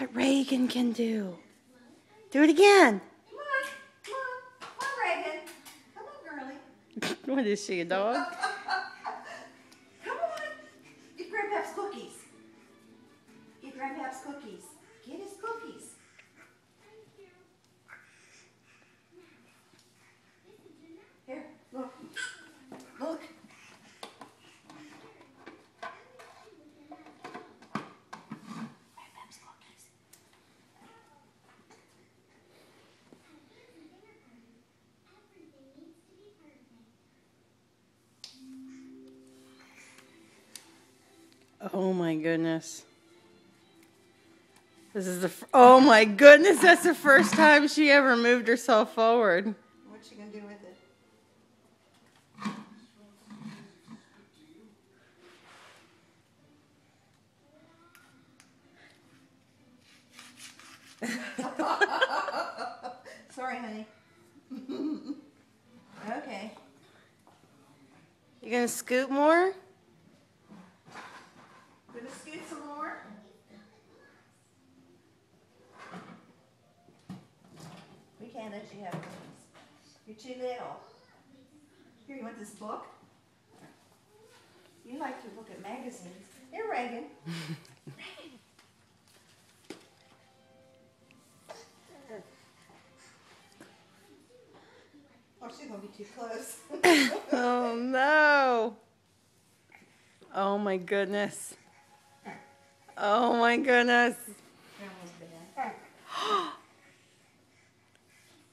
what Reagan can do. Do it again. Come on. Come on, Reagan. Come on, girlie. What is she, a dog? Come on. Get Grandpa's cookies. Get Grandpa's cookies. Get his cookies. Here, look. Look. Grandpa's cookies. Oh my goodness. This is oh my goodness, that's the first time she ever moved herself forward. What's she gonna do with it? Sorry, honey. Okay. You gonna scoot more? Gonna scoot some more? We can't let you have cookies. You're too little. Here, you want this book? You like to look at magazines. Here, Reagan. Reagan. Oh, she's gonna be too close. Oh no. Oh my goodness. Oh my goodness.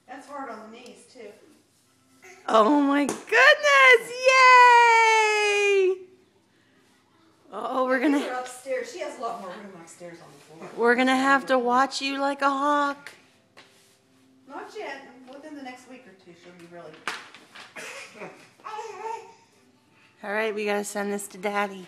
That's hard on the knees too. Oh my goodness. Yay. Oh, we're gonna upstairs. She has a lot more room upstairs on the floor. We're gonna have to watch you like a hawk. Not yet. Within the next week or two, she'll be really. All right, we gotta send this to Daddy.